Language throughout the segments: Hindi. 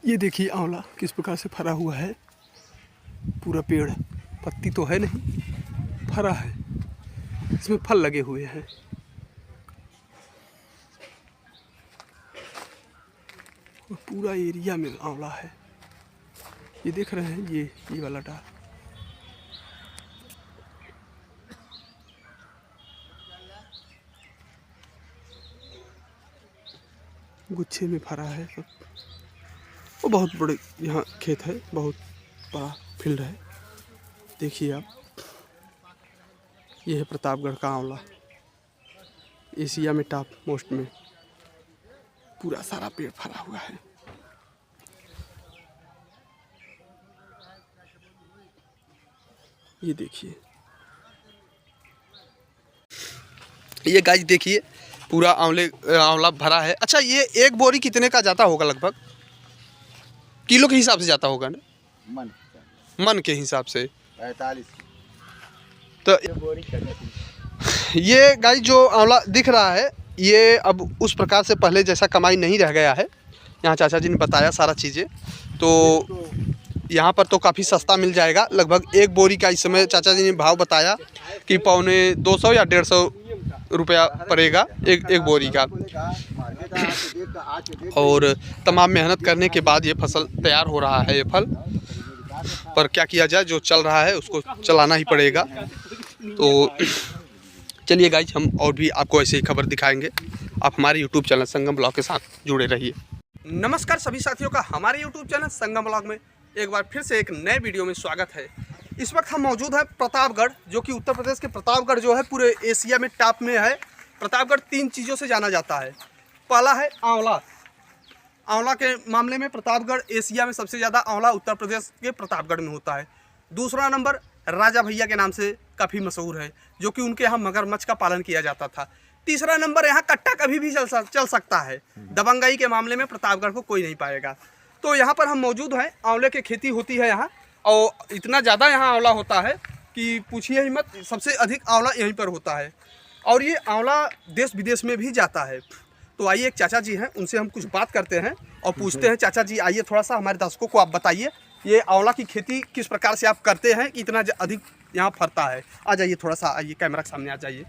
ये देखिए आंवला किस प्रकार से फरा हुआ है। पूरा पेड़, पत्ती तो है नहीं, फरा है, इसमें फल लगे हुए हैं। और पूरा एरिया में आंवला है। ये देख रहे हैं, ये वाला डाल गुच्छे में फरा है सब। वो बहुत बड़े यहाँ खेत है, बहुत बड़ा फील्ड है। देखिए आप, ये है प्रतापगढ़ का आंवला, एशिया में टॉप मोस्ट में पूरा सारा पेड़ फरा हुआ है। ये देखिए, ये गाइस देखिए पूरा आंवला भरा है। अच्छा, ये एक बोरी कितने का जाता होगा? लगभग किलो के हिसाब से जाता होगा ना? मन के हिसाब से 45। तो ये गाइस जो आंवला दिख रहा है, ये अब उस प्रकार से पहले जैसा कमाई नहीं रह गया है। यहाँ चाचा जी ने बताया सारा चीज़ें, तो यहाँ पर तो काफ़ी सस्ता मिल जाएगा। लगभग एक बोरी का इस समय चाचा जी ने भाव बताया कि 250 या 150 रुपया पड़ेगा एक बोरी का। और तमाम मेहनत करने के बाद ये फसल तैयार हो रहा है। ये फल पर क्या किया जाए, जो चल रहा है उसको चलाना ही पड़ेगा। तो चलिए गाइज, हम और भी आपको ऐसे ही खबर दिखाएंगे। आप हमारे YouTube चैनल संगम ब्लॉग के साथ जुड़े रहिए। नमस्कार सभी साथियों का हमारे YouTube चैनल संगम ब्लॉग में एक बार फिर से एक नए वीडियो में स्वागत है। इस वक्त हम मौजूद है प्रतापगढ़, जो कि उत्तर प्रदेश के प्रतापगढ़ जो है पूरे एशिया में टॉप में है। प्रतापगढ़ 3 चीज़ों से जाना जाता है। पहला है आंवला। आंवला के मामले में प्रतापगढ़ एशिया में सबसे ज़्यादा आंवला उत्तर प्रदेश के प्रतापगढ़ में होता है। दूसरा नंबर राजा भैया के नाम से काफ़ी मशहूर है, जो कि उनके यहाँ मगरमच्छ का पालन किया जाता था। तीसरा नंबर, यहाँ कट्टा कभी भी चल सकता है। दबंगई के मामले में प्रतापगढ़ को कोई नहीं पाएगा। तो यहाँ पर हम मौजूद हैं। आंवले की खेती होती है यहाँ, और इतना ज़्यादा यहाँ आंवला होता है कि पूछिए ही मत। सबसे अधिक आंवला यहीं पर होता है, और ये आंवला देश विदेश में भी जाता है। तो आइए, एक चाचा जी हैं, उनसे हम कुछ बात करते हैं और पूछते हैं। चाचा जी आइए, थोड़ा सा हमारे दर्शकों को आप बताइए, ये आंवला की खेती किस प्रकार से आप करते हैं कि इतना अधिक यहाँ फरता है? आ जाइए, थोड़ा सा आइए, कैमरा के सामने आ जाइए।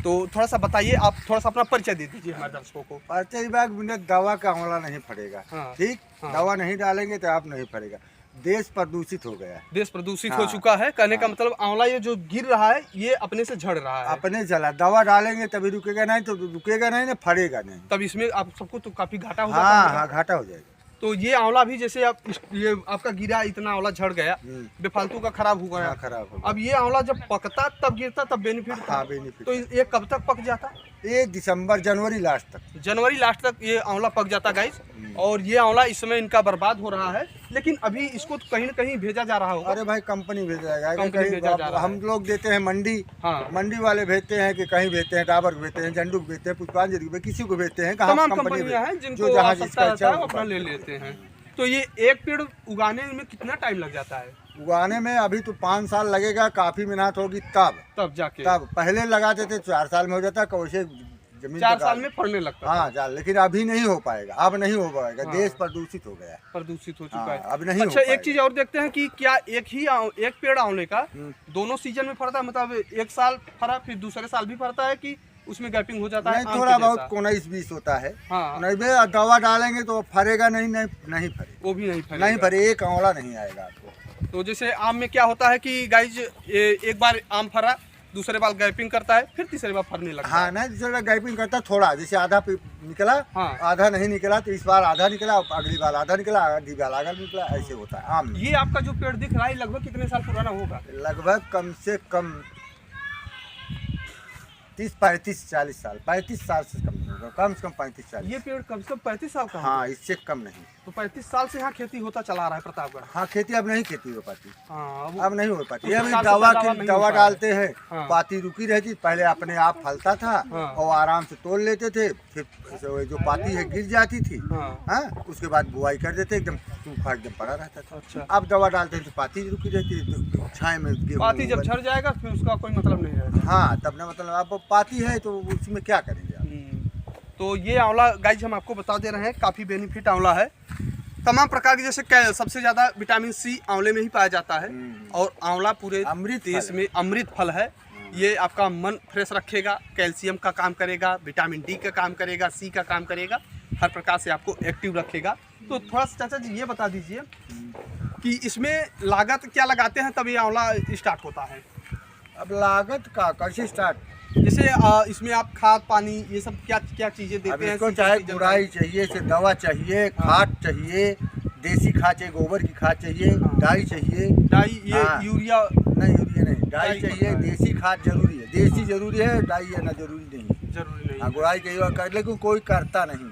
तो थोड़ा सा बताइए, आप थोड़ा सा अपना परिचय दे दीजिए हमारे दर्शकों को। परिचय बाग बिना दवा का आंवला नहीं फरेगा। हाँ, ठीक, हाँ। दवा नहीं डालेंगे तो आप नहीं फरेगा। देश प्रदूषित हो गया है। देश प्रदूषित हाँ, हो चुका है। कहने का हाँ। मतलब आंवला ये जो गिर रहा है, ये अपने से झड़ रहा है। अपने चला, दवा डालेंगे तभी रुकेगा, नहीं तो रुकेगा नहीं ना, फरेगा नहीं। तब इसमें आप सबको तो काफी घाटा हो जाता हाँ है। हाँ, घाटा हो जाएगा। तो ये आंवला भी जैसे आप ये आपका गिरा, इतना आंवला झड़ गया, बेफालतू का खराब हो गया। हाँ, खराब हो गया। अब ये आंवला जब पकता तब गिरता, तब बेनिफिट था। हाँ, बेनिफिट। तो ये कब तक पक जाता? ये दिसंबर जनवरी लास्ट तक। जनवरी लास्ट तक ये आंवला पक जाता गाइस। और ये आंवला इस समय इनका बर्बाद हो रहा है, लेकिन अभी इसको तो कहीं न कहीं भेजा जा रहा होगा। अरे भाई, कंपनी भेजा जाएगा। कंपनी भेजा जा रहा है। हम लोग देते हैं मंडी। हाँ, मंडी वाले भेजते हैं कि कहीं भेजते हैं, डाबर भेजते हैं, झंडू भेजते हैं, पुष्पांजलि को किसी को भेजते हैं। तमाम कंपनियां हैं जिनको आवश्यकता रहता है, अपना ले लेते हैं। तो ये एक पेड़ उगाने में कितना टाइम लग जाता है? उगाने में अभी तो 5 साल लगेगा, काफी मेहनत होगी तब जाके। तब पहले लगाते थे 4 साल में हो जाता, वैसे जमीन 4 साल में फलने लगता है। हाँ, जा, लेकिन अभी नहीं हो पाएगा। अब नहीं हो पाएगा। हाँ। देश प्रदूषित हो गया है। प्रदूषित हो चुका हाँ, है। अब नहीं हो अच्छा, एक पाएगा। चीज और देखते हैं कि क्या एक पेड़ आंवले का दोनों सीजन में फरता है? मतलब एक साल फरा फिर दूसरे साल भी फरता है कि उसमें गैपिंग हो जाता है? नहीं, थोड़ा बहुत 19-20 होता है। हाँ। नहीं में दवा डालेंगे तो फरेगा नहीं, नहीं फरेगा। वो भी नहीं फरेगा। नहीं फरे, एक आंवला नहीं आएगा आपको। तो जैसे आम में क्या होता है कि गाइज एक बार आम फरा, दूसरे बार गैपिंग करता है, फिर तीसरे बार फरने लगता है। हाँ, नहीं, दूसरा गैपिंग करता थोड़ा, जैसे आधा निकला, हाँ। आधा नहीं निकला, तो इस बार आधा निकला, अगली बार आधा निकला, अगली बार आधा निकला, ऐसे होता है आम में। ये आपका जो पेड़ दिख रहा है लगभग कितने साल पुराना होगा? लगभग कम से कम 30-35-40 साल, 35 साल से कम नहीं होगा, कम से कम 35-40। ये पेड़ कम से कम 35 साल का? हाँ, इससे कम नहीं। तो 35 साल से यहाँ खेती होता चला रहा है प्रतापगढ़। हाँ, खेती अब नहीं खेती हो पाती। हाँ, अब नहीं हो पाती। तो ये अभी सरकार से दवा पैदावार की नहीं दवा होता है। डालते हैं। हाँ। पाती रुकी रहती, पहले अपने आप फलता था। हाँ। और आराम से तोड़ लेते थे, फिर जो पाती है गिर जाती थी। हाँ। हाँ, उसके बाद बुआई कर देते, एकदम सूखा एकदम पड़ा रहता था। अच्छा। अब दवा डालते हैं तो पाती रुकी रहती है, छाए में पाती जब झड़ जाएगा फिर उसका कोई मतलब नहीं रहेगा। हाँ, तब ना, मतलब अब पाती है तो उसमें क्या करेंगे आप? तो ये आंवला गाइज हम आपको बता दे रहे हैं, काफ़ी बेनिफिट आंवला है। तमाम प्रकार की, जैसे सबसे ज्यादा विटामिन सी आंवले में ही पाया जाता है और आंवला पूरे अमृत देश फल में अमृत फल है। ये आपका मन फ्रेश रखेगा, कैल्शियम का काम करेगा, विटामिन डी का काम करेगा, सी का काम करेगा, हर प्रकार से आपको एक्टिव रखेगा। तो थोड़ा सा चाचा जी ये बता दीजिए कि इसमें लागत क्या लगाते हैं तब ये आंवला स्टार्ट होता है? अब लागत का कैसे स्टार्ट? जैसे इसमें आप खाद पानी ये सब क्या क्या चीजें अब देते हैं? इसको चाहे गुड़ाई चाहिए, से दवा चाहिए, खाद चाहिए, देसी खाद चाहिए, गोबर की खाद चाहिए, डाई चाहिए। डाई ये हाँ। यूरिया नहीं यूरिया नहीं, डाई डाई चाहिए, होता है। देसी खाद जरूरी है, देसी जरूरी है, डाई है ना जरूरी नहीं। जरूरी नहीं हाँ, है। गुड़ाई कई बार कर, लेकिन कोई करता नहीं।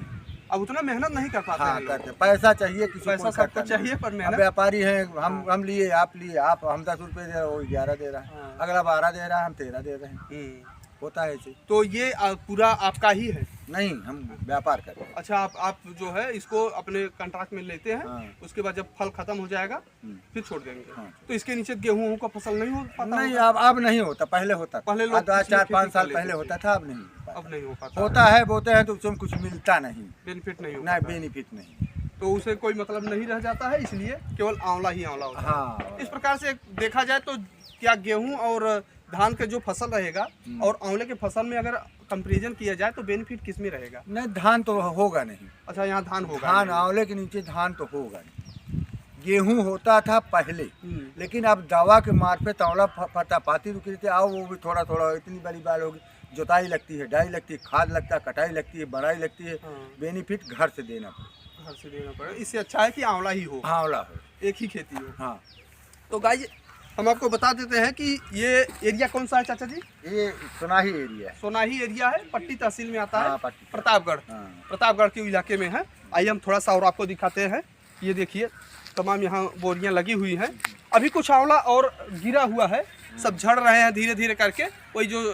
अब उतना मेहनत नहीं कर पाते हाँ हैं लोग। करते, पैसा चाहिए, किसी पैसा को सबको करता नहीं। चाहिए पर अब मेहनत व्यापारी हैं, हम लिए, आप हम 10 रुपए दे रहे, वो 11 दे रहा है, हाँ। अगला 12 दे रहा है, हम 13 दे रहे हैं, हम्म। होता है ऐसे। तो ये पूरा आपका ही है? नहीं, हम व्यापार करते हैं। अच्छा, आप जो है इसको अपने कॉन्ट्रैक्ट में लेते हैं, हाँ। उसके बाद जब फल खत्म हो जाएगा फिर छोड़ देंगे। हाँ। तो इसके नीचे गेहूं का फसल नहीं हो पाता? नहीं, होगा? अब नहीं होता, पहले होता था। पहले लोग आज इसमें 4-5 खेती साल कर पहले लेते होता थे। था, अब नहीं अब नहीं हो पाता। होता है, बोते हैं तो उसमें कुछ मिलता नहीं, बेनिफिट नहीं हो ना पाता। बेनिफिट नहीं। तो उसे कोई मतलब नहीं रह जाता है, इसलिए केवल आंवला ही आंवला होता है। हाँ, इस प्रकार से देखा जाए तो क्या गेहूं और धान का जो फसल रहेगा और आंवले के फसल में अगर कंपैरिजन किया जाए तो बेनिफिट किस में रहेगा? नहीं धान तो होगा नहीं। अच्छा, यहाँ धान होगा? धान आंवले के नीचे धान तो होगा नहीं। गेहूं होता था पहले, लेकिन अब दवा के मार्फत आंवला फटा पाती रुकी थी, आओ वो भी थोड़ा थोड़ा, इतनी बड़ी बाल होगी, जोताई लगती है, डाई लगती है, खाद लगता है, कटाई लगती है, बढ़ाई लगती है, हाँ। बेनिफिट घर से देना पड़े, घर से देना पड़े। इससे अच्छा है कि आंवला ही हो, आंवला हो। एक ही खेती हो। हाँ, तो गाइस हम आपको बता देते हैं कि ये एरिया कौन सा है चाचा जी? ये सुनाही एरिया है। सोनाही एरिया है, पट्टी तहसील में आता है, हाँ, पट्टी। प्रतापगढ़। हाँ। प्रतापगढ़ के इलाके में है। आइए हम थोड़ा सा और आपको दिखाते हैं। ये देखिए तमाम यहाँ बोरियां लगी हुई हैं। अभी कुछ आंवला और गिरा हुआ है, सब झड़ रहे हैं धीरे धीरे करके। वही जो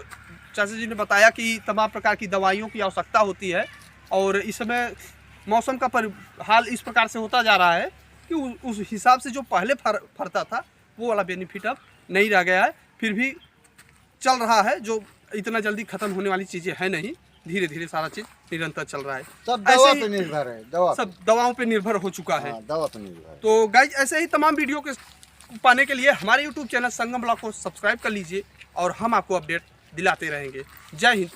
चाचा जी ने बताया कि तमाम प्रकार की दवाइयों की आवश्यकता होती है और इस समय मौसम का हाल इस प्रकार से होता जा रहा है कि उस हिसाब से जो पहले फरता था वो वाला बेनिफिट अब नहीं रह गया है। फिर भी चल रहा है, जो इतना जल्दी खत्म होने वाली चीज़ें है नहीं, धीरे धीरे सारा चीज़ निरंतर चल रहा है। सब ऐसे दवा ही पे निर्भर है, दवा सब दवाओं पे निर्भर हो चुका है। हाँ, दवा पे निर्भर है। तो गाइज ऐसे ही तमाम वीडियो के पाने के लिए हमारे YouTube चैनल संगम ब्लॉग को सब्सक्राइब कर लीजिए और हम आपको अपडेट दिलाते रहेंगे। जय हिंद,